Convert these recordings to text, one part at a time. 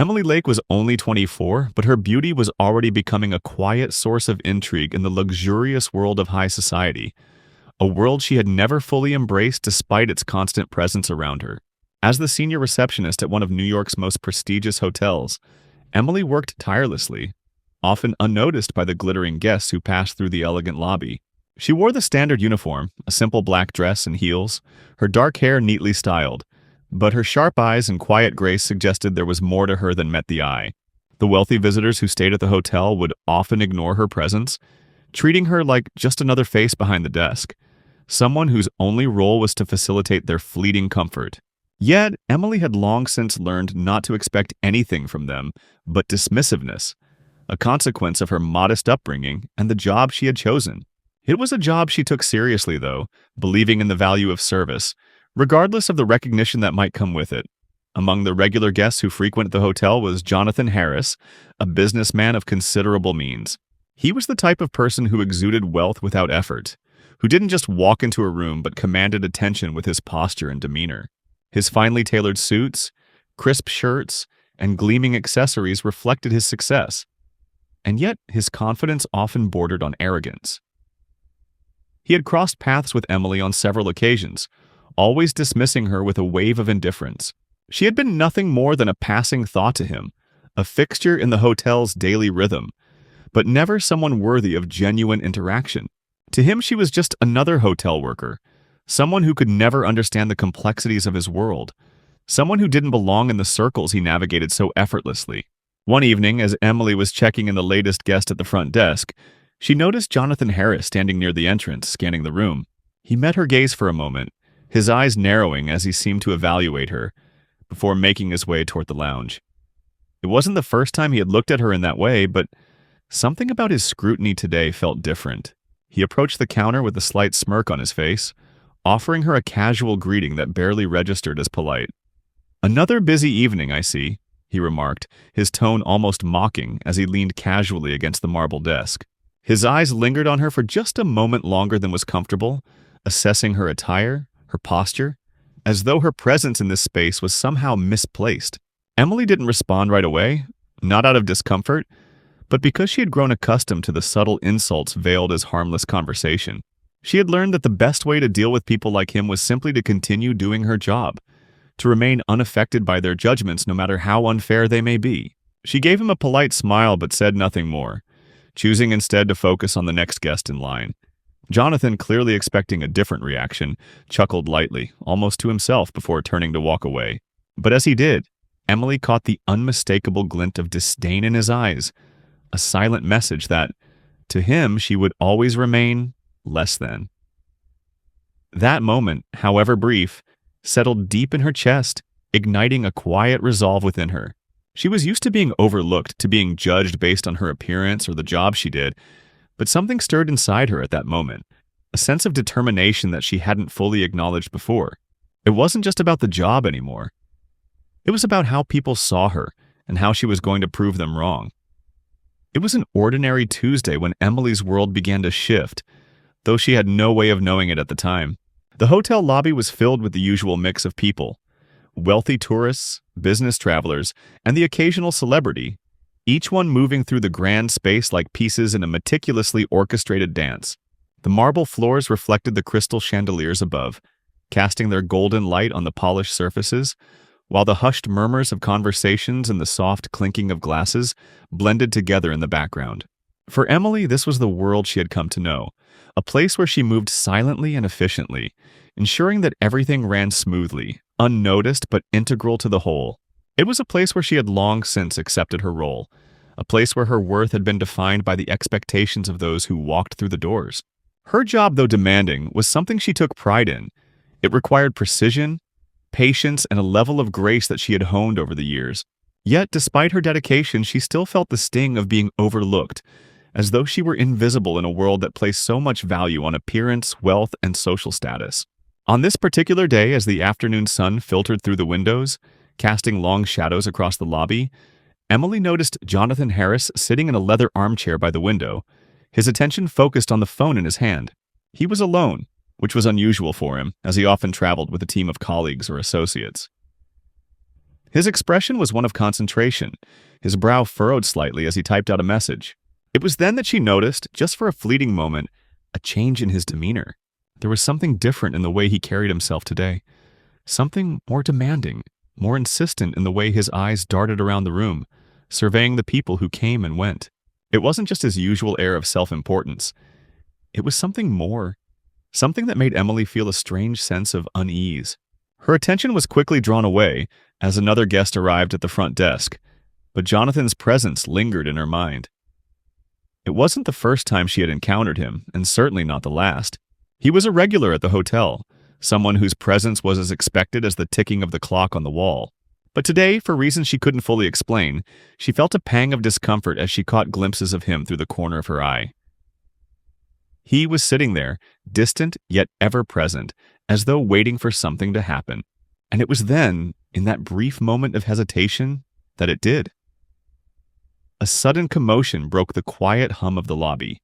Emily Lake was only 24, but her beauty was already becoming a quiet source of intrigue in the luxurious world of high society, a world she had never fully embraced despite its constant presence around her. As the senior receptionist at one of New York's most prestigious hotels, Emily worked tirelessly, often unnoticed by the glittering guests who passed through the elegant lobby. She wore the standard uniform, a simple black dress and heels, her dark hair neatly styled, but her sharp eyes and quiet grace suggested there was more to her than met the eye. The wealthy visitors who stayed at the hotel would often ignore her presence, treating her like just another face behind the desk, someone whose only role was to facilitate their fleeting comfort. Yet, Emily had long since learned not to expect anything from them but dismissiveness, a consequence of her modest upbringing and the job she had chosen. It was a job she took seriously, though, believing in the value of service, regardless of the recognition that might come with it. Among the regular guests who frequented the hotel was Jonathan Harris, a businessman of considerable means. He was the type of person who exuded wealth without effort, who didn't just walk into a room but commanded attention with his posture and demeanor. His finely tailored suits, crisp shirts, and gleaming accessories reflected his success. And yet, his confidence often bordered on arrogance. He had crossed paths with Emily on several occasions, always dismissing her with a wave of indifference. She had been nothing more than a passing thought to him, a fixture in the hotel's daily rhythm, but never someone worthy of genuine interaction. To him, she was just another hotel worker, someone who could never understand the complexities of his world, someone who didn't belong in the circles he navigated so effortlessly. One evening, as Emily was checking in the latest guest at the front desk, she noticed Jonathan Harris standing near the entrance, scanning the room. He met her gaze for a moment, his eyes narrowing as he seemed to evaluate her, before making his way toward the lounge. It wasn't the first time he had looked at her in that way, but something about his scrutiny today felt different. He approached the counter with a slight smirk on his face, offering her a casual greeting that barely registered as polite. "Another busy evening, I see," he remarked, his tone almost mocking as he leaned casually against the marble desk. His eyes lingered on her for just a moment longer than was comfortable, assessing her attire, her posture, as though her presence in this space was somehow misplaced. Emily didn't respond right away, not out of discomfort, but because she had grown accustomed to the subtle insults veiled as harmless conversation. She had learned that the best way to deal with people like him was simply to continue doing her job, to remain unaffected by their judgments no matter how unfair they may be. She gave him a polite smile but said nothing more, choosing instead to focus on the next guest in line. Jonathan, clearly expecting a different reaction, chuckled lightly, almost to himself before turning to walk away. But as he did, Emily caught the unmistakable glint of disdain in his eyes, a silent message that, to him, she would always remain less than. That moment, however brief, settled deep in her chest, igniting a quiet resolve within her. She was used to being overlooked, to being judged based on her appearance or the job she did, but something stirred inside her at that moment, a sense of determination that she hadn't fully acknowledged before. It wasn't just about the job anymore. It was about how people saw her and how she was going to prove them wrong. It was an ordinary Tuesday when Emily's world began to shift, though she had no way of knowing it at the time. The hotel lobby was filled with the usual mix of people: wealthy tourists, business travelers, and the occasional celebrity, each one moving through the grand space like pieces in a meticulously orchestrated dance. The marble floors reflected the crystal chandeliers above, casting their golden light on the polished surfaces, while the hushed murmurs of conversations and the soft clinking of glasses blended together in the background. For Emily, this was the world she had come to know, a place where she moved silently and efficiently, ensuring that everything ran smoothly, unnoticed but integral to the whole. It was a place where she had long since accepted her role, a place where her worth had been defined by the expectations of those who walked through the doors. Her job, though demanding, was something she took pride in. It required precision, patience, and a level of grace that she had honed over the years. Yet, despite her dedication, she still felt the sting of being overlooked, as though she were invisible in a world that placed so much value on appearance, wealth, and social status. On this particular day, as the afternoon sun filtered through the windows, casting long shadows across the lobby, Emily noticed Jonathan Harris sitting in a leather armchair by the window, his attention focused on the phone in his hand. He was alone, which was unusual for him, as he often traveled with a team of colleagues or associates. His expression was one of concentration, his brow furrowed slightly as he typed out a message. It was then that she noticed, just for a fleeting moment, a change in his demeanor. There was something different in the way he carried himself today. Something more demanding, more insistent in the way his eyes darted around the room, surveying the people who came and went. It wasn't just his usual air of self-importance. It was something more, something that made Emily feel a strange sense of unease. Her attention was quickly drawn away as another guest arrived at the front desk, but Jonathan's presence lingered in her mind. It wasn't the first time she had encountered him, and certainly not the last. He was a regular at the hotel, someone whose presence was as expected as the ticking of the clock on the wall. But today, for reasons she couldn't fully explain, she felt a pang of discomfort as she caught glimpses of him through the corner of her eye. He was sitting there, distant yet ever present, as though waiting for something to happen. And it was then, in that brief moment of hesitation, that it did. A sudden commotion broke the quiet hum of the lobby.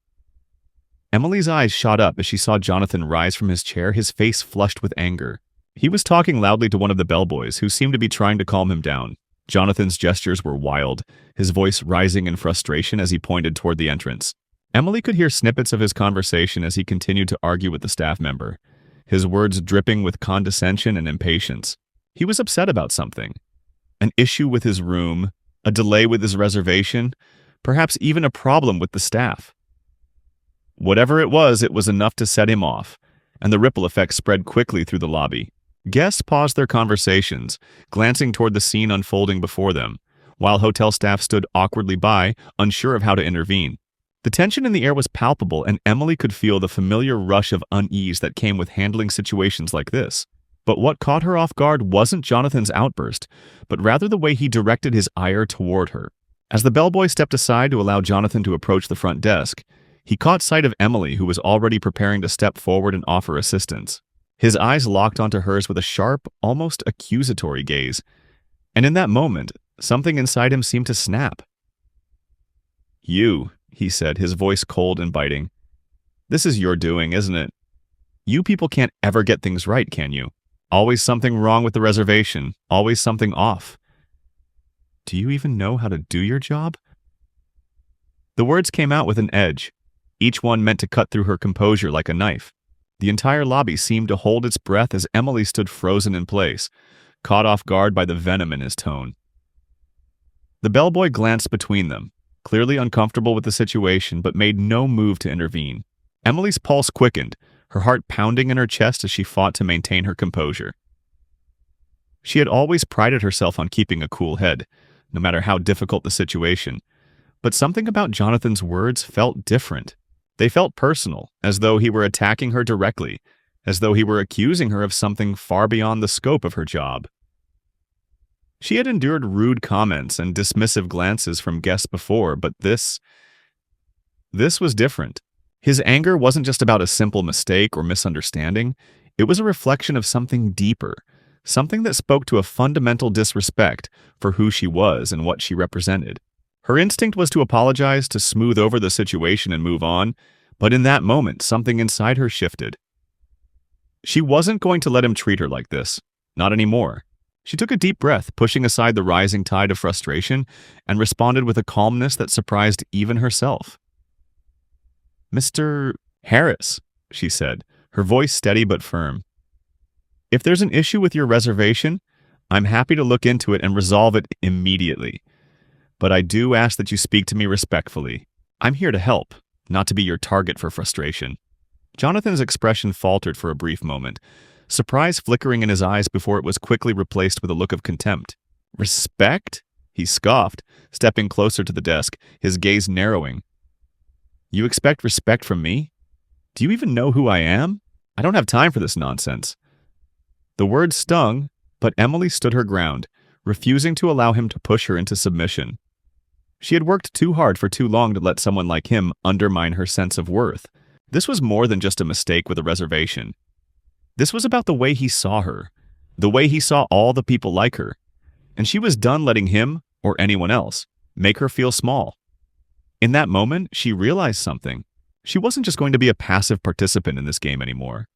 Emily's eyes shot up as she saw Jonathan rise from his chair, his face flushed with anger. He was talking loudly to one of the bellboys, who seemed to be trying to calm him down. Jonathan's gestures were wild, his voice rising in frustration as he pointed toward the entrance. Emily could hear snippets of his conversation as he continued to argue with the staff member, his words dripping with condescension and impatience. He was upset about something. An issue with his room, a delay with his reservation, perhaps even a problem with the staff. Whatever it was enough to set him off, and the ripple effect spread quickly through the lobby. Guests paused their conversations, glancing toward the scene unfolding before them, while hotel staff stood awkwardly by, unsure of how to intervene. The tension in the air was palpable, and Emily could feel the familiar rush of unease that came with handling situations like this. But what caught her off guard wasn't Jonathan's outburst, but rather the way he directed his ire toward her. As the bellboy stepped aside to allow Jonathan to approach the front desk, he caught sight of Emily, who was already preparing to step forward and offer assistance. His eyes locked onto hers with a sharp, almost accusatory gaze, and in that moment, something inside him seemed to snap. "You," he said, his voice cold and biting. "This is your doing, isn't it? You people can't ever get things right, can you? Always something wrong with the reservation, always something off. Do you even know how to do your job?" The words came out with an edge, each one meant to cut through her composure like a knife. The entire lobby seemed to hold its breath as Emily stood frozen in place, caught off guard by the venom in his tone. The bellboy glanced between them, clearly uncomfortable with the situation, but made no move to intervene. Emily's pulse quickened, her heart pounding in her chest as she fought to maintain her composure. She had always prided herself on keeping a cool head, no matter how difficult the situation, but something about Jonathan's words felt different. They felt personal, as though he were attacking her directly, as though he were accusing her of something far beyond the scope of her job. She had endured rude comments and dismissive glances from guests before, but this was different. His anger wasn't just about a simple mistake or misunderstanding. It was a reflection of something deeper, something that spoke to a fundamental disrespect for who she was and what she represented. Her instinct was to apologize, to smooth over the situation and move on, but in that moment, something inside her shifted. She wasn't going to let him treat her like this. Not anymore. She took a deep breath, pushing aside the rising tide of frustration, and responded with a calmness that surprised even herself. "Mr. Harris," she said, her voice steady but firm. "If there's an issue with your reservation, I'm happy to look into it and resolve it immediately. But I do ask that you speak to me respectfully. I'm here to help, not to be your target for frustration." Jonathan's expression faltered for a brief moment, surprise flickering in his eyes before it was quickly replaced with a look of contempt. "Respect?" he scoffed, stepping closer to the desk, his gaze narrowing. "You expect respect from me? Do you even know who I am? I don't have time for this nonsense." The words stung, but Emily stood her ground, refusing to allow him to push her into submission. She had worked too hard for too long to let someone like him undermine her sense of worth. This was more than just a mistake with a reservation. This was about the way he saw her, the way he saw all the people like her, and she was done letting him, or anyone else, make her feel small. In that moment, she realized something. She wasn't just going to be a passive participant in this game anymore.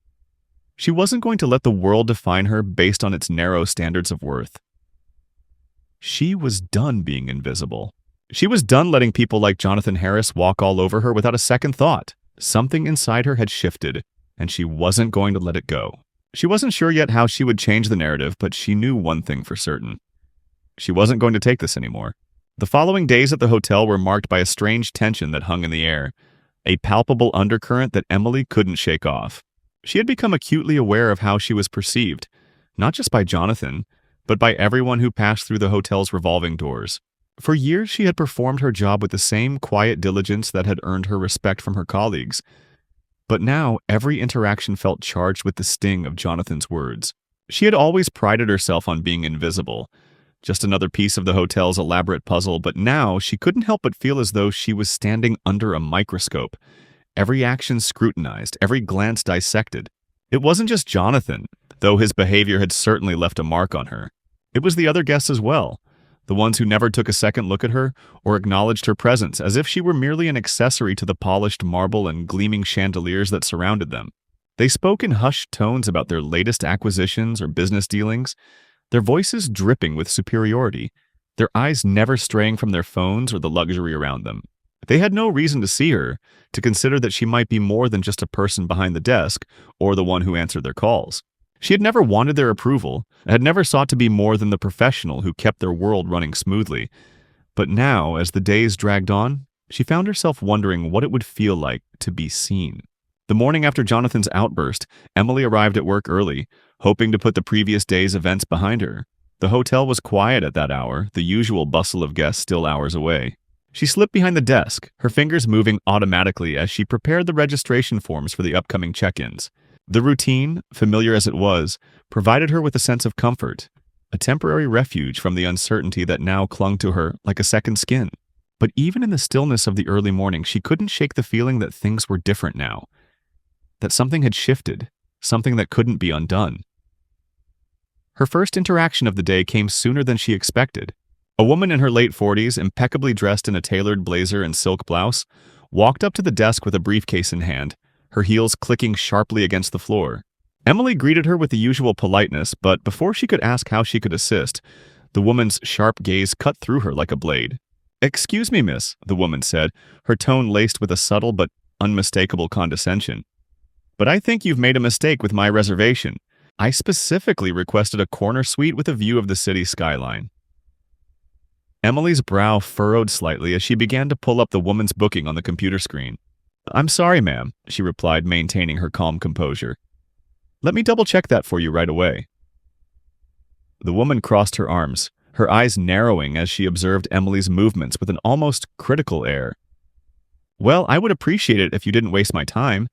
She wasn't going to let the world define her based on its narrow standards of worth. She was done being invisible. She was done letting people like Jonathan Harris walk all over her without a second thought. Something inside her had shifted, and she wasn't going to let it go. She wasn't sure yet how she would change the narrative, but she knew one thing for certain. She wasn't going to take this anymore. The following days at the hotel were marked by a strange tension that hung in the air, a palpable undercurrent that Emily couldn't shake off. She had become acutely aware of how she was perceived, not just by Jonathan, but by everyone who passed through the hotel's revolving doors. For years, she had performed her job with the same quiet diligence that had earned her respect from her colleagues. But now, every interaction felt charged with the sting of Jonathan's words. She had always prided herself on being invisible, just another piece of the hotel's elaborate puzzle, but now she couldn't help but feel as though she was standing under a microscope, every action scrutinized, every glance dissected. It wasn't just Jonathan, though his behavior had certainly left a mark on her. It was the other guests as well, the ones who never took a second look at her or acknowledged her presence, as if she were merely an accessory to the polished marble and gleaming chandeliers that surrounded them. They spoke in hushed tones about their latest acquisitions or business dealings, their voices dripping with superiority, their eyes never straying from their phones or the luxury around them. They had no reason to see her, to consider that she might be more than just a person behind the desk or the one who answered their calls. She had never wanted their approval, had never sought to be more than the professional who kept their world running smoothly. But now, as the days dragged on, she found herself wondering what it would feel like to be seen. The morning after Jonathan's outburst, Emily arrived at work early, hoping to put the previous day's events behind her. The hotel was quiet at that hour, the usual bustle of guests still hours away. She slipped behind the desk, her fingers moving automatically as she prepared the registration forms for the upcoming check-ins. The routine, familiar as it was, provided her with a sense of comfort, a temporary refuge from the uncertainty that now clung to her like a second skin. But even in the stillness of the early morning, she couldn't shake the feeling that things were different now, that something had shifted, something that couldn't be undone. Her first interaction of the day came sooner than she expected. A woman in her late 40s, impeccably dressed in a tailored blazer and silk blouse, walked up to the desk with a briefcase in hand, her heels clicking sharply against the floor. Emily greeted her with the usual politeness, but before she could ask how she could assist, the woman's sharp gaze cut through her like a blade. "Excuse me, miss," the woman said, her tone laced with a subtle but unmistakable condescension. "But I think you've made a mistake with my reservation. I specifically requested a corner suite with a view of the city skyline." Emily's brow furrowed slightly as she began to pull up the woman's booking on the computer screen. "I'm sorry, ma'am," she replied, maintaining her calm composure. "Let me double-check that for you right away." The woman crossed her arms, her eyes narrowing as she observed Emily's movements with an almost critical air. "Well, I would appreciate it if you didn't waste my time.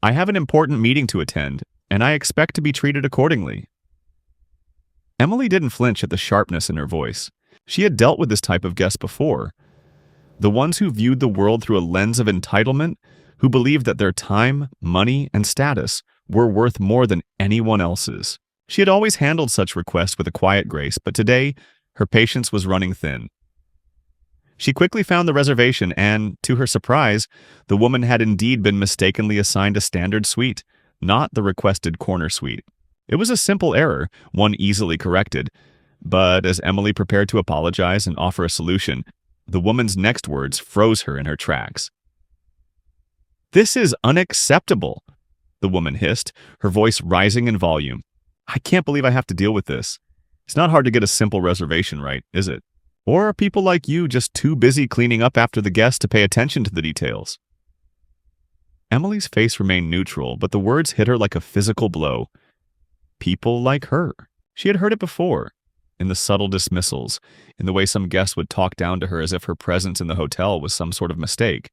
I have an important meeting to attend, and I expect to be treated accordingly." Emily didn't flinch at the sharpness in her voice. She had dealt with this type of guest before. The ones who viewed the world through a lens of entitlement, who believed that their time, money, and status were worth more than anyone else's. She had always handled such requests with a quiet grace, but today, her patience was running thin. She quickly found the reservation and, to her surprise, the woman had indeed been mistakenly assigned a standard suite, not the requested corner suite. It was a simple error, one easily corrected, but as Emily prepared to apologize and offer a solution, the woman's next words froze her in her tracks. "This is unacceptable," the woman hissed, her voice rising in volume. "I can't believe I have to deal with this. It's not hard to get a simple reservation right, is it? Or are people like you just too busy cleaning up after the guests to pay attention to the details?" Emily's face remained neutral, but the words hit her like a physical blow. People like her. She had heard it before. In the subtle dismissals, in the way some guests would talk down to her as if her presence in the hotel was some sort of mistake.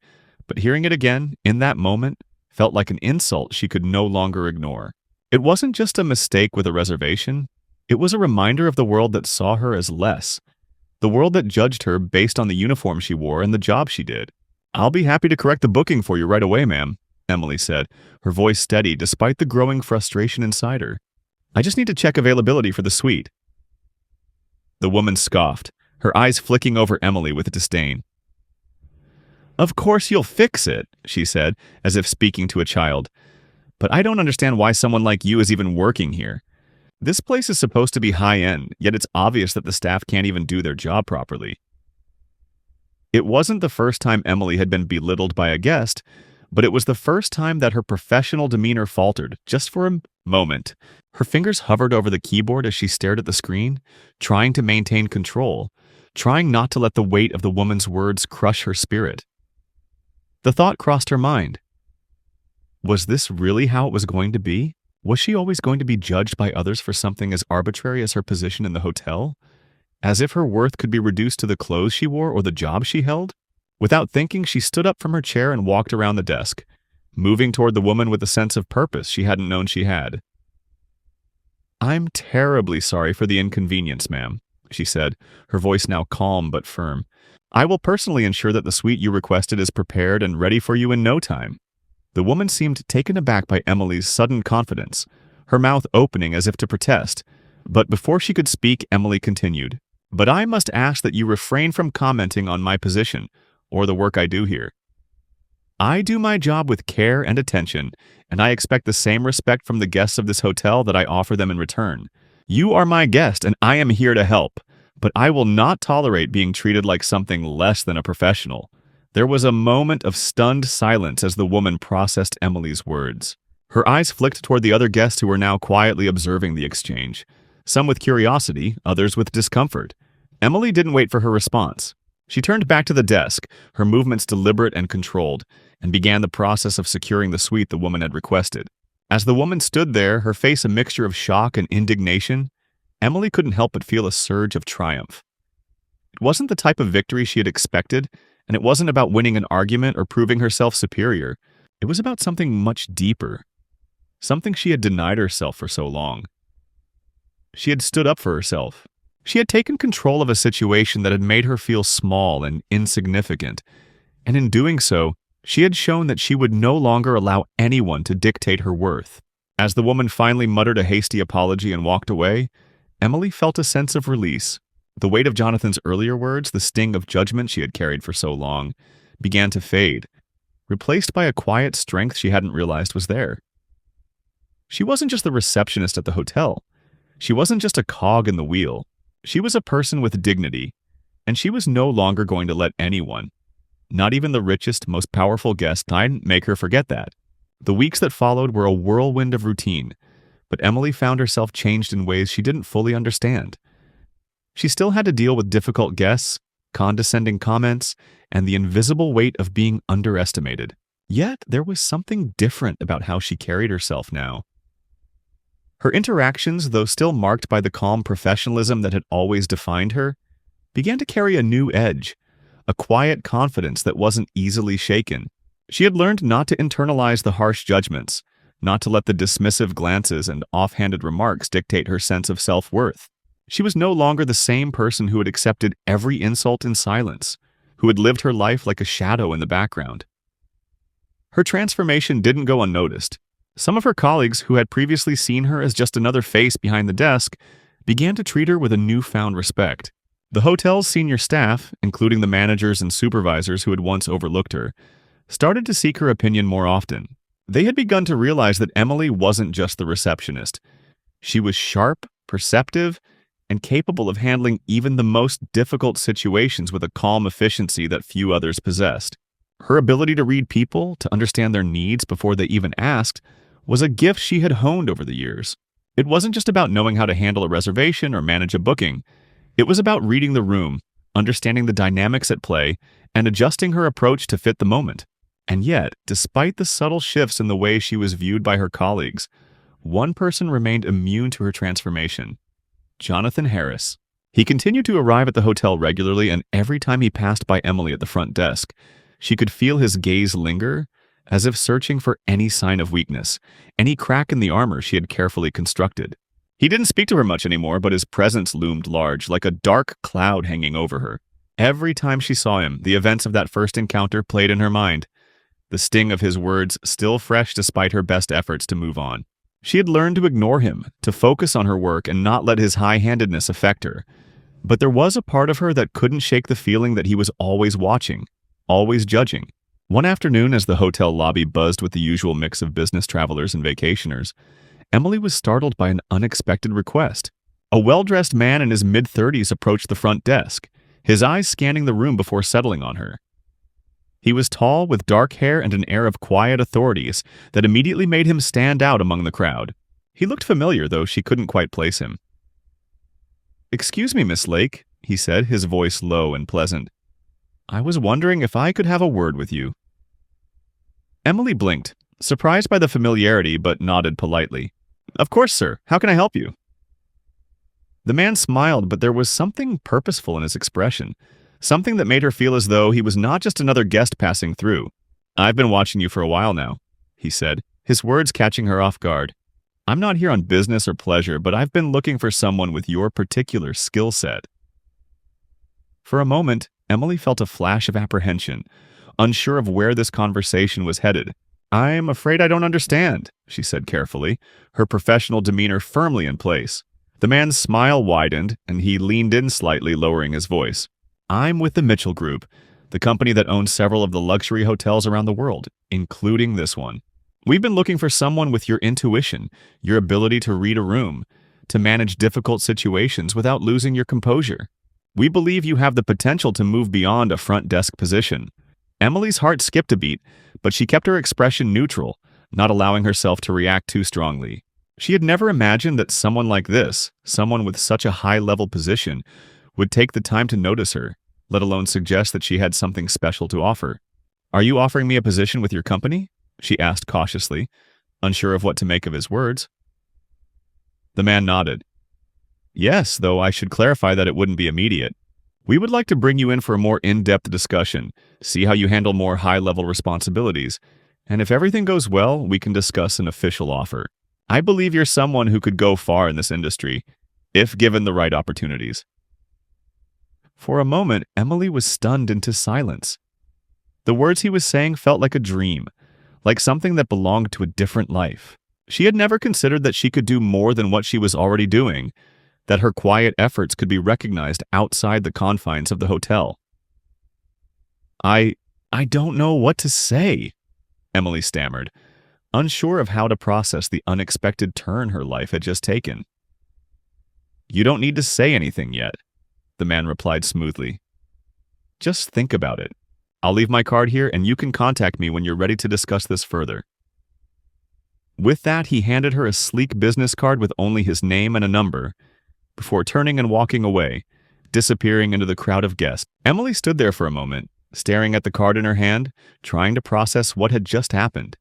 But hearing it again, in that moment, felt like an insult she could no longer ignore. It wasn't just a mistake with a reservation. It was a reminder of the world that saw her as less. The world that judged her based on the uniform she wore and the job she did. "I'll be happy to correct the booking for you right away, ma'am," Emily said, her voice steady despite the growing frustration inside her. "I just need to check availability for the suite." The woman scoffed, her eyes flicking over Emily with disdain. "Of course you'll fix it," she said, as if speaking to a child. "But I don't understand why someone like you is even working here. This place is supposed to be high-end, yet it's obvious that the staff can't even do their job properly. It wasn't the first time Emily had been belittled by a guest, but it was the first time that her professional demeanor faltered, just for a moment. Her fingers hovered over the keyboard as she stared at the screen, trying to maintain control, trying not to let the weight of the woman's words crush her spirit. The thought crossed her mind. Was this really how it was going to be? Was she always going to be judged by others for something as arbitrary as her position in the hotel? As if her worth could be reduced to the clothes she wore or the job she held? Without thinking, she stood up from her chair and walked around the desk, moving toward the woman with a sense of purpose she hadn't known she had. "I'm terribly sorry for the inconvenience, ma'am," she said, her voice now calm but firm. "I will personally ensure that the suite you requested is prepared and ready for you in no time." The woman seemed taken aback by Emily's sudden confidence, her mouth opening as if to protest. But before she could speak, Emily continued, "But I must ask that you refrain from commenting on my position, or the work I do here. I do my job with care and attention, and I expect the same respect from the guests of this hotel that I offer them in return. You are my guest, and I am here to help, but I will not tolerate being treated like something less than a professional." There was a moment of stunned silence as the woman processed Emily's words. Her eyes flicked toward the other guests who were now quietly observing the exchange, some with curiosity, others with discomfort. Emily didn't wait for her response. She turned back to the desk, her movements deliberate and controlled, and began the process of securing the suite the woman had requested. As the woman stood there, her face a mixture of shock and indignation, Emily couldn't help but feel a surge of triumph. It wasn't the type of victory she had expected, and it wasn't about winning an argument or proving herself superior. It was about something much deeper, something she had denied herself for so long. She had stood up for herself. She had taken control of a situation that had made her feel small and insignificant, and in doing so, she had shown that she would no longer allow anyone to dictate her worth. As the woman finally muttered a hasty apology and walked away, Emily felt a sense of release. The weight of Jonathan's earlier words, the sting of judgment she had carried for so long, began to fade, replaced by a quiet strength she hadn't realized was there. She wasn't just the receptionist at the hotel. She wasn't just a cog in the wheel. She was a person with dignity, and she was no longer going to let anyone, not even the richest, most powerful guest, make her forget that. The weeks that followed were a whirlwind of routine, but Emily found herself changed in ways she didn't fully understand. She still had to deal with difficult guests, condescending comments, and the invisible weight of being underestimated. Yet there was something different about how she carried herself now. Her interactions, though still marked by the calm professionalism that had always defined her, began to carry a new edge, a quiet confidence that wasn't easily shaken. She had learned not to internalize the harsh judgments, not to let the dismissive glances and offhanded remarks dictate her sense of self-worth. She was no longer the same person who had accepted every insult in silence, who had lived her life like a shadow in the background. Her transformation didn't go unnoticed. Some of her colleagues, who had previously seen her as just another face behind the desk, began to treat her with a newfound respect. The hotel's senior staff, including the managers and supervisors who had once overlooked her, started to seek her opinion more often. They had begun to realize that Emily wasn't just the receptionist. She was sharp, perceptive, and capable of handling even the most difficult situations with a calm efficiency that few others possessed. Her ability to read people, to understand their needs before they even asked, was a gift she had honed over the years. It wasn't just about knowing how to handle a reservation or manage a booking. It was about reading the room, understanding the dynamics at play, and adjusting her approach to fit the moment. And yet, despite the subtle shifts in the way she was viewed by her colleagues, one person remained immune to her transformation: Jonathan Harris. He continued to arrive at the hotel regularly, and every time he passed by Emily at the front desk, she could feel his gaze linger, as if searching for any sign of weakness, any crack in the armor she had carefully constructed. He didn't speak to her much anymore, but his presence loomed large, like a dark cloud hanging over her. Every time she saw him, the events of that first encounter played in her mind, the sting of his words still fresh despite her best efforts to move on. She had learned to ignore him, to focus on her work and not let his high-handedness affect her. But there was a part of her that couldn't shake the feeling that he was always watching, always judging. One afternoon, as the hotel lobby buzzed with the usual mix of business travelers and vacationers, Emily was startled by an unexpected request. A well-dressed man in his mid-30s approached the front desk, his eyes scanning the room before settling on her. He was tall, with dark hair and an air of quiet authorities that immediately made him stand out among the crowd. He looked familiar, though she couldn't quite place him. "Excuse me, Miss Lake," he said, his voice low and pleasant. "I was wondering if I could have a word with you." Emily blinked, surprised by the familiarity, but nodded politely. "Of course, sir. How can I help you?" The man smiled, but there was something purposeful in his expression, something that made her feel as though he was not just another guest passing through. "I've been watching you for a while now," he said, his words catching her off guard. "I'm not here on business or pleasure, but I've been looking for someone with your particular skill set." For a moment, Emily felt a flash of apprehension, unsure of where this conversation was headed. "I'm afraid I don't understand," she said carefully, her professional demeanor firmly in place. The man's smile widened, and he leaned in slightly, lowering his voice. "I'm with the Mitchell Group, the company that owns several of the luxury hotels around the world, including this one. We've been looking for someone with your intuition, your ability to read a room, to manage difficult situations without losing your composure. We believe you have the potential to move beyond a front desk position." Emily's heart skipped a beat, but she kept her expression neutral, not allowing herself to react too strongly. She had never imagined that someone like this, someone with such a high-level position, would take the time to notice her, let alone suggest that she had something special to offer. "Are you offering me a position with your company?" she asked cautiously, unsure of what to make of his words. The man nodded. "Yes, though I should clarify that it wouldn't be immediate. We would like to bring you in for a more in-depth discussion, see how you handle more high-level responsibilities, and if everything goes well, we can discuss an official offer. I believe you're someone who could go far in this industry, if given the right opportunities." For a moment, Emily was stunned into silence. The words he was saying felt like a dream, like something that belonged to a different life. She had never considered that she could do more than what she was already doing, that her quiet efforts could be recognized outside the confines of the hotel. I don't know what to say," Emily stammered, unsure of how to process the unexpected turn her life had just taken. "You don't need to say anything yet," the man replied smoothly. "Just think about it. I'll leave my card here and you can contact me when you're ready to discuss this further." With that, he handed her a sleek business card with only his name and a number, before turning and walking away, disappearing into the crowd of guests. Emily stood there for a moment, staring at the card in her hand, trying to process what had just happened.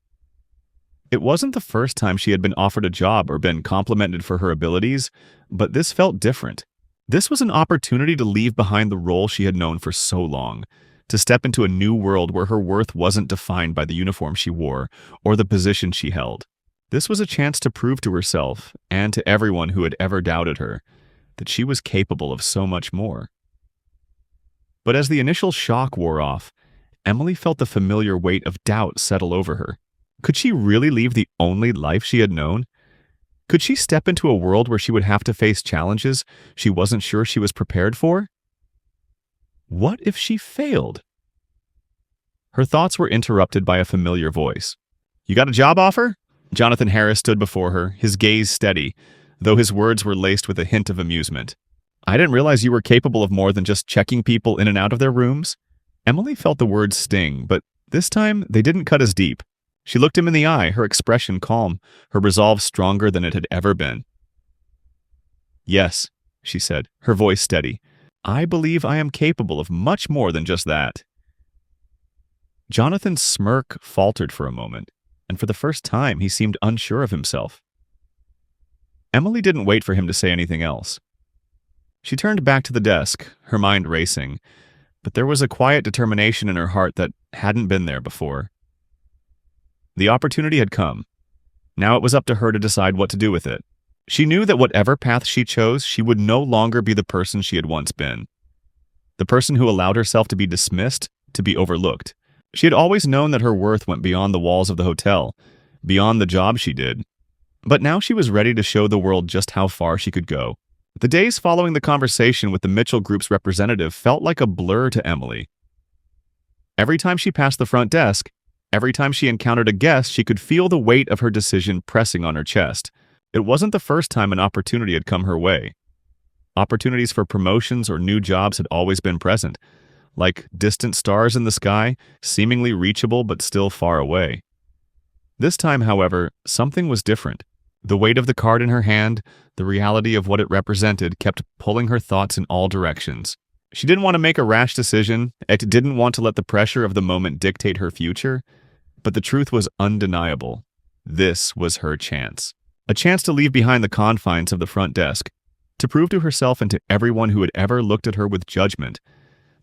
It wasn't the first time she had been offered a job or been complimented for her abilities, but this felt different. This was an opportunity to leave behind the role she had known for so long, to step into a new world where her worth wasn't defined by the uniform she wore or the position she held. This was a chance to prove to herself, and to everyone who had ever doubted her, that she was capable of so much more. But as the initial shock wore off, Emily felt the familiar weight of doubt settle over her. Could she really leave the only life she had known? Could she step into a world where she would have to face challenges she wasn't sure she was prepared for? What if she failed? Her thoughts were interrupted by a familiar voice. "You got a job offer?" Jonathan Harris stood before her, his gaze steady, though his words were laced with a hint of amusement. "I didn't realize you were capable of more than just checking people in and out of their rooms." Emily felt the words sting, but this time they didn't cut as deep. She looked him in the eye, her expression calm, her resolve stronger than it had ever been. "Yes," she said, her voice steady. "I believe I am capable of much more than just that." Jonathan's smirk faltered for a moment, and for the first time he seemed unsure of himself. Emily didn't wait for him to say anything else. She turned back to the desk, her mind racing, but there was a quiet determination in her heart that hadn't been there before. The opportunity had come. Now it was up to her to decide what to do with it. She knew that whatever path she chose, she would no longer be the person she had once been. The person who allowed herself to be dismissed, to be overlooked. She had always known that her worth went beyond the walls of the hotel, beyond the job she did. But now she was ready to show the world just how far she could go. The days following the conversation with the Mitchell Group's representative felt like a blur to Emily. Every time she passed the front desk, every time she encountered a guest, she could feel the weight of her decision pressing on her chest. It wasn't the first time an opportunity had come her way. Opportunities for promotions or new jobs had always been present, like distant stars in the sky, seemingly reachable but still far away. This time, however, something was different. The weight of the card in her hand, the reality of what it represented, kept pulling her thoughts in all directions. She didn't want to make a rash decision, didn't want to let the pressure of the moment dictate her future, but the truth was undeniable. This was her chance. A chance to leave behind the confines of the front desk, to prove to herself and to everyone who had ever looked at her with judgment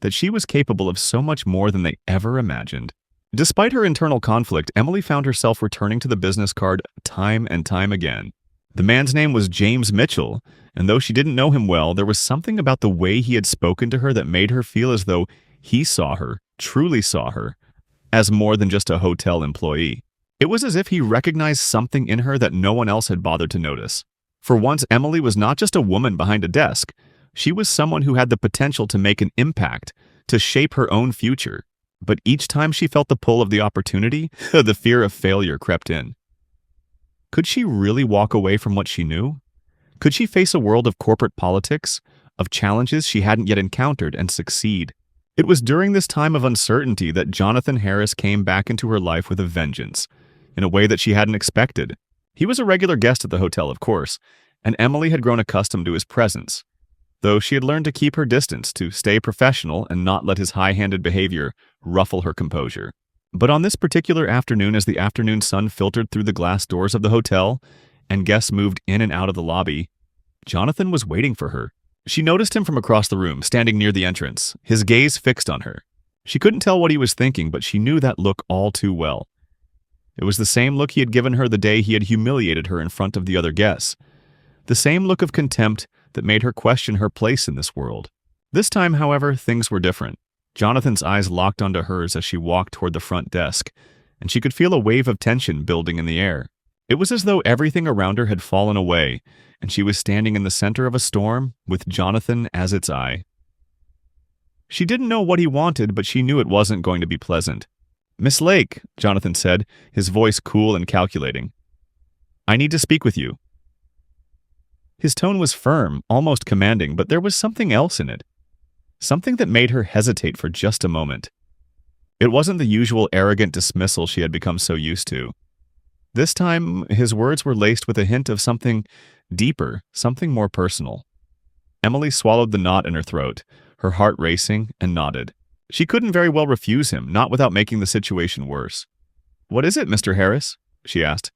that she was capable of so much more than they ever imagined. Despite her internal conflict, Emily found herself returning to the business card time and time again. The man's name was James Mitchell, and though she didn't know him well, there was something about the way he had spoken to her that made her feel as though he saw her, truly saw her, as more than just a hotel employee. It was as if he recognized something in her that no one else had bothered to notice. For once, Emily was not just a woman behind a desk. She was someone who had the potential to make an impact, to shape her own future. But each time she felt the pull of the opportunity, the fear of failure crept in. Could she really walk away from what she knew? Could she face a world of corporate politics, of challenges she hadn't yet encountered, and succeed? It was during this time of uncertainty that Jonathan Harris came back into her life with a vengeance, in a way that she hadn't expected. He was a regular guest at the hotel, of course, and Emily had grown accustomed to his presence, though she had learned to keep her distance, to stay professional and not let his high-handed behavior ruffle her composure. But on this particular afternoon, as the afternoon sun filtered through the glass doors of the hotel and guests moved in and out of the lobby, Jonathan was waiting for her. She noticed him from across the room, standing near the entrance, his gaze fixed on her. She couldn't tell what he was thinking, but she knew that look all too well. It was the same look he had given her the day he had humiliated her in front of the other guests. The same look of contempt that made her question her place in this world. This time, however, things were different. Jonathan's eyes locked onto hers as she walked toward the front desk, and she could feel a wave of tension building in the air. It was as though everything around her had fallen away, and she was standing in the center of a storm with Jonathan as its eye. She didn't know what he wanted, but she knew it wasn't going to be pleasant. "Miss Lake," Jonathan said, his voice cool and calculating. "I need to speak with you." His tone was firm, almost commanding, but there was something else in it. Something that made her hesitate for just a moment. It wasn't the usual arrogant dismissal she had become so used to. This time, his words were laced with a hint of something deeper, something more personal. Emily swallowed the knot in her throat, her heart racing, and nodded. She couldn't very well refuse him, not without making the situation worse. "What is it, Mr. Harris?" she asked,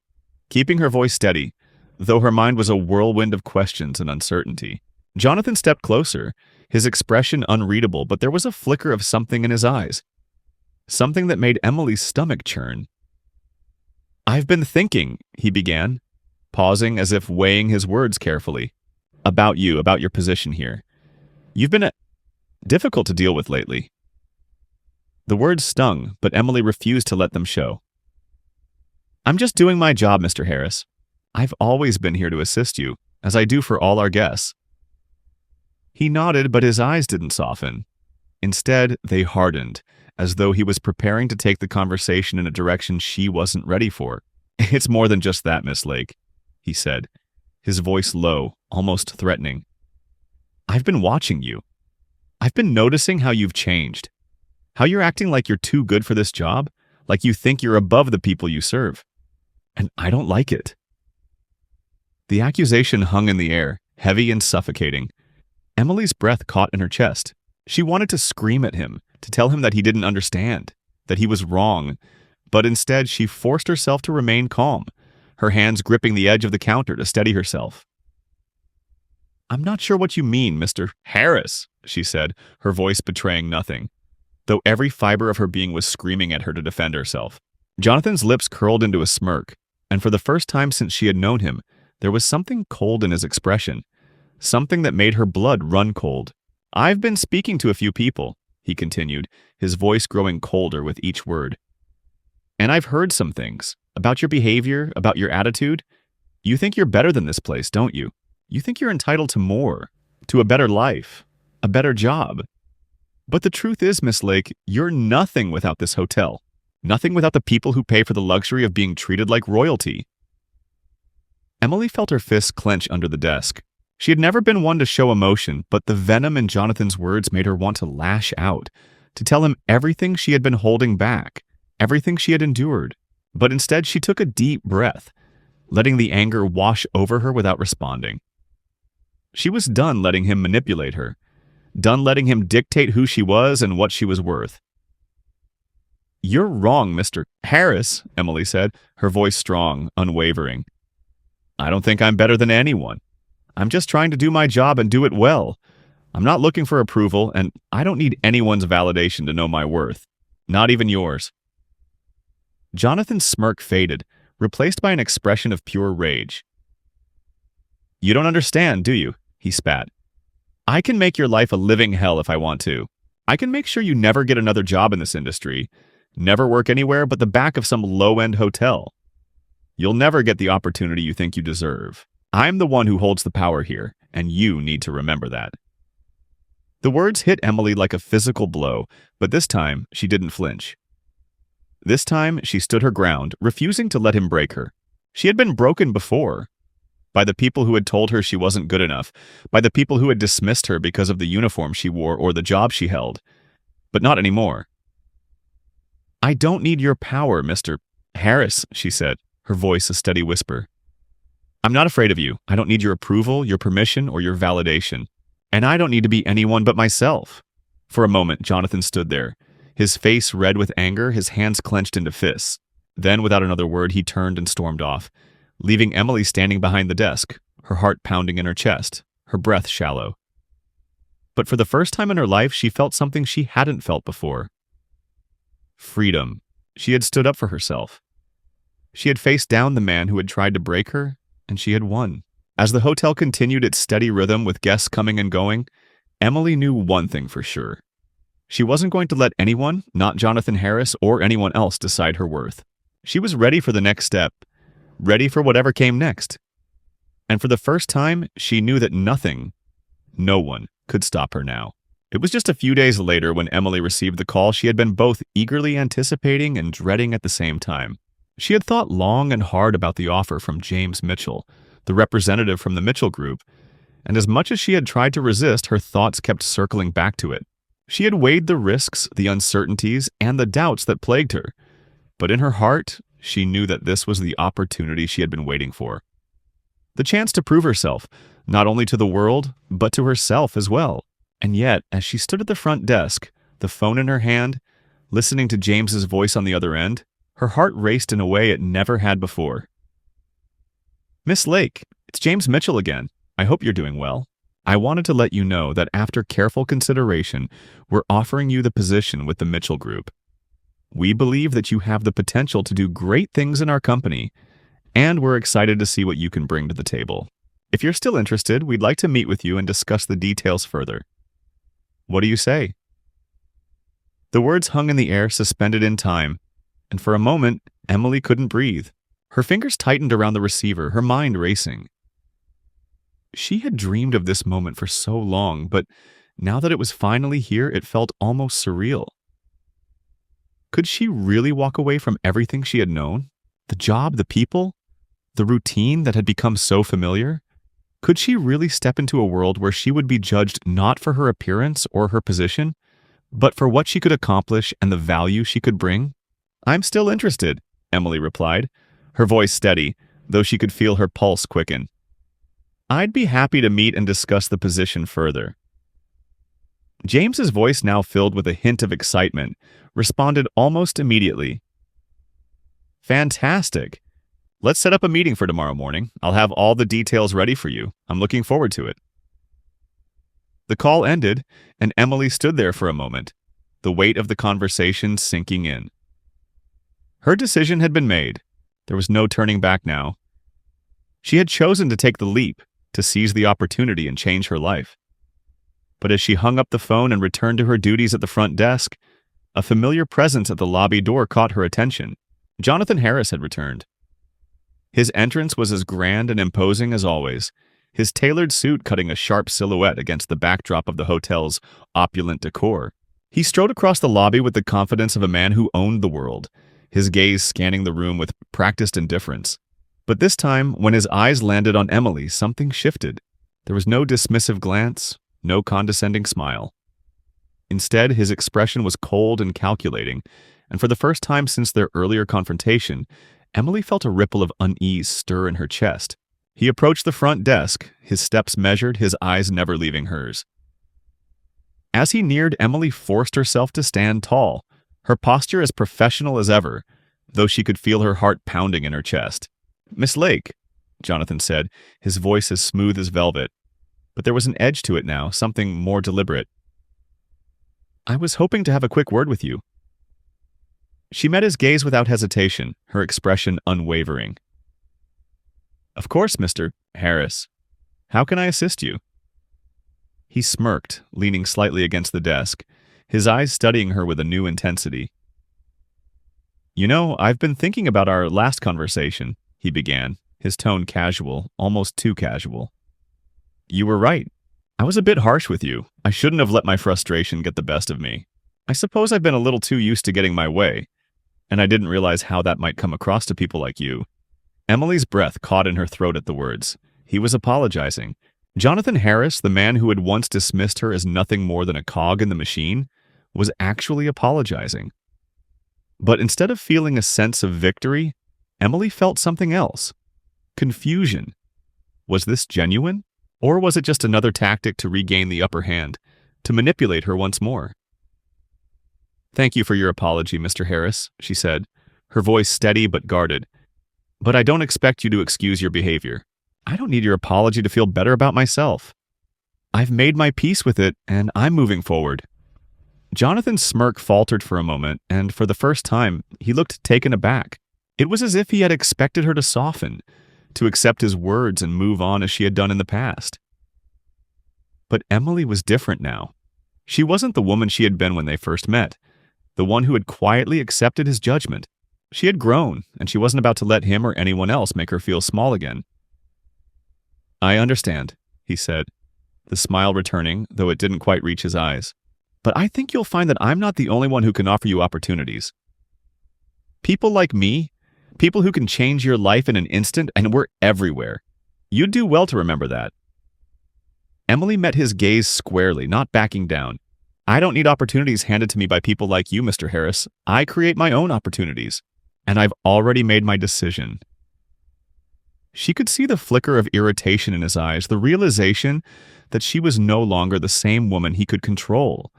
keeping her voice steady, though her mind was a whirlwind of questions and uncertainty. Jonathan stepped closer, his expression unreadable, but there was a flicker of something in his eyes. Something that made Emily's stomach churn. "I've been thinking," he began, pausing as if weighing his words carefully. "About you, about your position here. You've been difficult to deal with lately." The words stung, but Emily refused to let them show. "I'm just doing my job, Mr. Harris. I've always been here to assist you, as I do for all our guests." He nodded, but his eyes didn't soften. Instead, they hardened, as though he was preparing to take the conversation in a direction she wasn't ready for. "It's more than just that, Miss Lake," he said, his voice low, almost threatening. "I've been watching you. I've been noticing how you've changed. How you're acting like you're too good for this job, like you think you're above the people you serve. And I don't like it." The accusation hung in the air, heavy and suffocating. Emily's breath caught in her chest. She wanted to scream at him, to tell him that he didn't understand, that he was wrong, but instead she forced herself to remain calm, her hands gripping the edge of the counter to steady herself. "I'm not sure what you mean, Mr. Harris," she said, her voice betraying nothing, though every fiber of her being was screaming at her to defend herself. Jonathan's lips curled into a smirk, and for the first time since she had known him, there was something cold in his expression, something that made her blood run cold. "I've been speaking to a few people," he continued, his voice growing colder with each word. "And I've heard some things about your behavior, about your attitude. You think you're better than this place, don't you? You think you're entitled to more, to a better life, a better job. But the truth is, Miss Lake, you're nothing without this hotel. Nothing without the people who pay for the luxury of being treated like royalty." Emily felt her fists clench under the desk. She had never been one to show emotion, but the venom in Jonathan's words made her want to lash out, to tell him everything she had been holding back, everything she had endured. But instead, she took a deep breath, letting the anger wash over her without responding. She was done letting him manipulate her, done letting him dictate who she was and what she was worth. "You're wrong, Mr. Harris," Emily said, her voice strong, unwavering. "I don't think I'm better than anyone. I'm just trying to do my job and do it well. I'm not looking for approval, and I don't need anyone's validation to know my worth. Not even yours." Jonathan's smirk faded, replaced by an expression of pure rage. "You don't understand, do you?" he spat. "I can make your life a living hell if I want to. I can make sure you never get another job in this industry, never work anywhere but the back of some low-end hotel. You'll never get the opportunity you think you deserve. I'm the one who holds the power here, and you need to remember that." The words hit Emily like a physical blow, but this time she didn't flinch. This time she stood her ground, refusing to let him break her. She had been broken before, by the people who had told her she wasn't good enough, by the people who had dismissed her because of the uniform she wore or the job she held. But not anymore. "I don't need your power, Mr. Harris," she said, her voice a steady whisper. "I'm not afraid of you. I don't need your approval, your permission, or your validation. And I don't need to be anyone but myself." For a moment, Jonathan stood there, his face red with anger, his hands clenched into fists. Then, without another word, he turned and stormed off, leaving Emily standing behind the desk, her heart pounding in her chest, her breath shallow. But for the first time in her life, she felt something she hadn't felt before. Freedom. She had stood up for herself. She had faced down the man who had tried to break her, and she had won. As the hotel continued its steady rhythm with guests coming and going, Emily knew one thing for sure. She wasn't going to let anyone, not Jonathan Harris or anyone else, decide her worth. She was ready for the next step, ready for whatever came next. And for the first time, she knew that nothing, no one, could stop her now. It was just a few days later when Emily received the call she had been both eagerly anticipating and dreading at the same time. She had thought long and hard about the offer from James Mitchell, the representative from the Mitchell Group, and as much as she had tried to resist, her thoughts kept circling back to it. She had weighed the risks, the uncertainties, and the doubts that plagued her, but in her heart, she knew that this was the opportunity she had been waiting for. The chance to prove herself, not only to the world, but to herself as well. And yet, as she stood at the front desk, the phone in her hand, listening to James's voice on the other end, her heart raced in a way it never had before. "Miss Lake, it's James Mitchell again. I hope you're doing well. I wanted to let you know that after careful consideration, we're offering you the position with the Mitchell Group. We believe that you have the potential to do great things in our company, and we're excited to see what you can bring to the table. If you're still interested, we'd like to meet with you and discuss the details further. What do you say?" The words hung in the air, suspended in time, and for a moment, Emily couldn't breathe. Her fingers tightened around the receiver, her mind racing. She had dreamed of this moment for so long, but now that it was finally here, it felt almost surreal. Could she really walk away from everything she had known? The job, the people, the routine that had become so familiar? Could she really step into a world where she would be judged not for her appearance or her position, but for what she could accomplish and the value she could bring? "I'm still interested," Emily replied, her voice steady, though she could feel her pulse quicken. "I'd be happy to meet and discuss the position further." James's voice, now filled with a hint of excitement, responded almost immediately. "Fantastic. Let's set up a meeting for tomorrow morning. I'll have all the details ready for you. I'm looking forward to it." The call ended, and Emily stood there for a moment, the weight of the conversation sinking in. Her decision had been made. There was no turning back now. She had chosen to take the leap, to seize the opportunity and change her life. But as she hung up the phone and returned to her duties at the front desk, a familiar presence at the lobby door caught her attention. Jonathan Harris had returned. His entrance was as grand and imposing as always, his tailored suit cutting a sharp silhouette against the backdrop of the hotel's opulent decor. He strode across the lobby with the confidence of a man who owned the world, his gaze scanning the room with practiced indifference. But this time, when his eyes landed on Emily, something shifted. There was no dismissive glance, no condescending smile. Instead, his expression was cold and calculating, and for the first time since their earlier confrontation, Emily felt a ripple of unease stir in her chest. He approached the front desk, his steps measured, his eyes never leaving hers. As he neared, Emily forced herself to stand tall, her posture as professional as ever, though she could feel her heart pounding in her chest. "Miss Lake," Jonathan said, his voice as smooth as velvet. But there was an edge to it now, something more deliberate. "I was hoping to have a quick word with you." She met his gaze without hesitation, her expression unwavering. "Of course, Mr. Harris. How can I assist you?" He smirked, leaning slightly against the desk, his eyes studying her with a new intensity. "You know, I've been thinking about our last conversation," he began, his tone casual, almost too casual. "You were right. I was a bit harsh with you. I shouldn't have let my frustration get the best of me. I suppose I've been a little too used to getting my way, and I didn't realize how that might come across to people like you." Emily's breath caught in her throat at the words. He was apologizing. Jonathan Harris, the man who had once dismissed her as nothing more than a cog in the machine, was actually apologizing. But instead of feeling a sense of victory, Emily felt something else. Confusion. Was this genuine? Or was it just another tactic to regain the upper hand, to manipulate her once more? "Thank you for your apology, Mr. Harris," she said, her voice steady but guarded. "But I don't expect you to excuse your behavior. I don't need your apology to feel better about myself. I've made my peace with it, and I'm moving forward." Jonathan's smirk faltered for a moment, and for the first time, he looked taken aback. It was as if he had expected her to soften, to accept his words and move on as she had done in the past. But Emily was different now. She wasn't the woman she had been when they first met, the one who had quietly accepted his judgment. She had grown, and she wasn't about to let him or anyone else make her feel small again. "I understand," he said, the smile returning, though it didn't quite reach his eyes. "But I think you'll find that I'm not the only one who can offer you opportunities. People like me, people who can change your life in an instant, and we're everywhere. You'd do well to remember that." Emily met his gaze squarely, not backing down. "I don't need opportunities handed to me by people like you, Mr. Harris. I create my own opportunities. And I've already made my decision." She could see the flicker of irritation in his eyes, the realization that she was no longer the same woman he could control,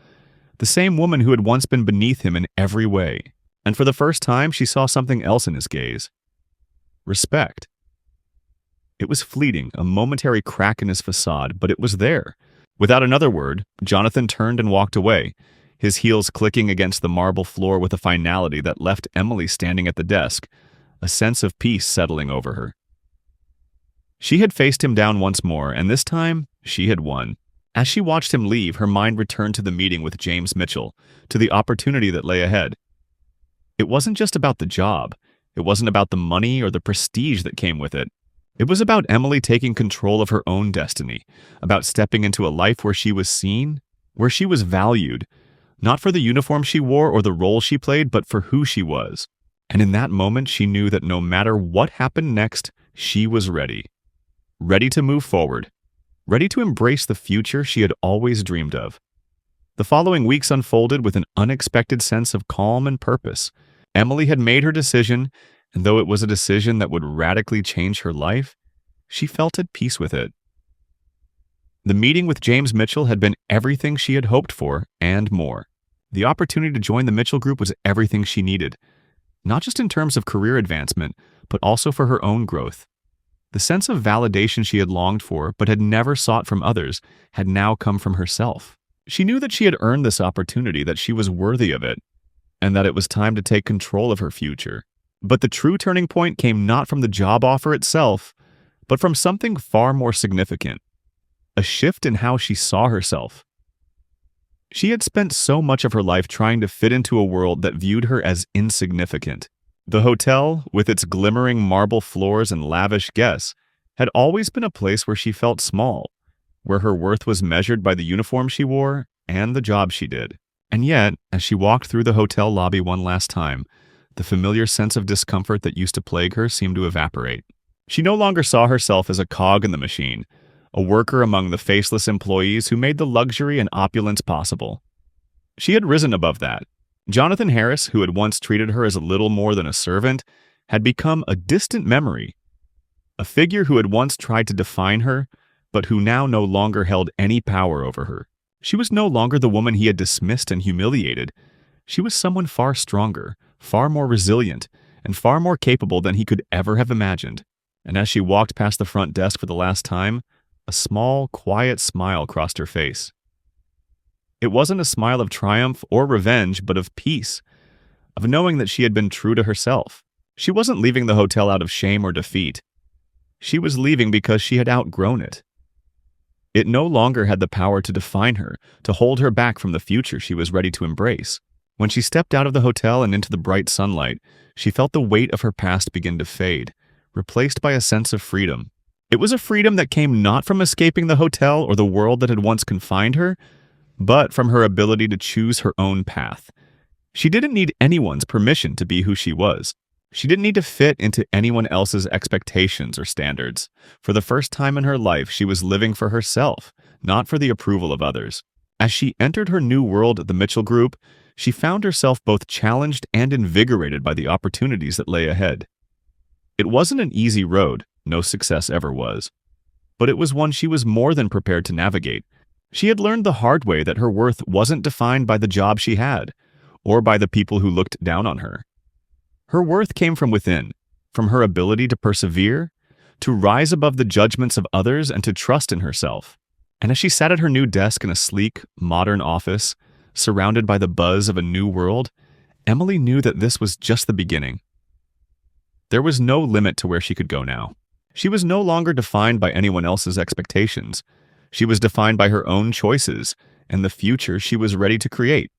the same woman who had once been beneath him in every way. And for the first time, she saw something else in his gaze. Respect. It was fleeting, a momentary crack in his facade, but it was there. Without another word, Jonathan turned and walked away, his heels clicking against the marble floor with a finality that left Emily standing at the desk, a sense of peace settling over her. She had faced him down once more, and this time, she had won. As she watched him leave, her mind returned to the meeting with James Mitchell, to the opportunity that lay ahead. It wasn't just about the job. It wasn't about the money or the prestige that came with it. It was about Emily taking control of her own destiny, about stepping into a life where she was seen, where she was valued, not for the uniform she wore or the role she played, but for who she was. And in that moment, she knew that no matter what happened next, she was ready. Ready to move forward. Ready to embrace the future she had always dreamed of. The following weeks unfolded with an unexpected sense of calm and purpose. Emily had made her decision, and though it was a decision that would radically change her life, she felt at peace with it. The meeting with James Mitchell had been everything she had hoped for, and more. The opportunity to join the Mitchell Group was everything she needed, not just in terms of career advancement, but also for her own growth. The sense of validation she had longed for, but had never sought from others, had now come from herself. She knew that she had earned this opportunity, that she was worthy of it, and that it was time to take control of her future. But the true turning point came not from the job offer itself, but from something far more significant. A shift in how she saw herself. She had spent so much of her life trying to fit into a world that viewed her as insignificant. The hotel, with its glimmering marble floors and lavish guests, had always been a place where she felt small, where her worth was measured by the uniform she wore and the job she did. And yet, as she walked through the hotel lobby one last time, the familiar sense of discomfort that used to plague her seemed to evaporate. She no longer saw herself as a cog in the machine, a worker among the faceless employees who made the luxury and opulence possible. She had risen above that. Jonathan Harris, who had once treated her as a little more than a servant, had become a distant memory, a figure who had once tried to define her, but who now no longer held any power over her. She was no longer the woman he had dismissed and humiliated. She was someone far stronger, far more resilient, and far more capable than he could ever have imagined. And as she walked past the front desk for the last time, a small, quiet smile crossed her face. It wasn't a smile of triumph or revenge, but of peace, of knowing that she had been true to herself. She wasn't leaving the hotel out of shame or defeat. She was leaving because she had outgrown it. It no longer had the power to define her, to hold her back from the future she was ready to embrace. When she stepped out of the hotel and into the bright sunlight, she felt the weight of her past begin to fade, replaced by a sense of freedom. It was a freedom that came not from escaping the hotel or the world that had once confined her, but from her ability to choose her own path. She didn't need anyone's permission to be who she was. She didn't need to fit into anyone else's expectations or standards. For the first time in her life, she was living for herself, not for the approval of others. As she entered her new world at the Mitchell Group, she found herself both challenged and invigorated by the opportunities that lay ahead. It wasn't an easy road, no success ever was, but it was one she was more than prepared to navigate. She had learned the hard way that her worth wasn't defined by the job she had, or by the people who looked down on her. Her worth came from within, from her ability to persevere, to rise above the judgments of others, and to trust in herself. And as she sat at her new desk in a sleek, modern office, surrounded by the buzz of a new world, Emily knew that this was just the beginning. There was no limit to where she could go now. She was no longer defined by anyone else's expectations. She was defined by her own choices and the future she was ready to create.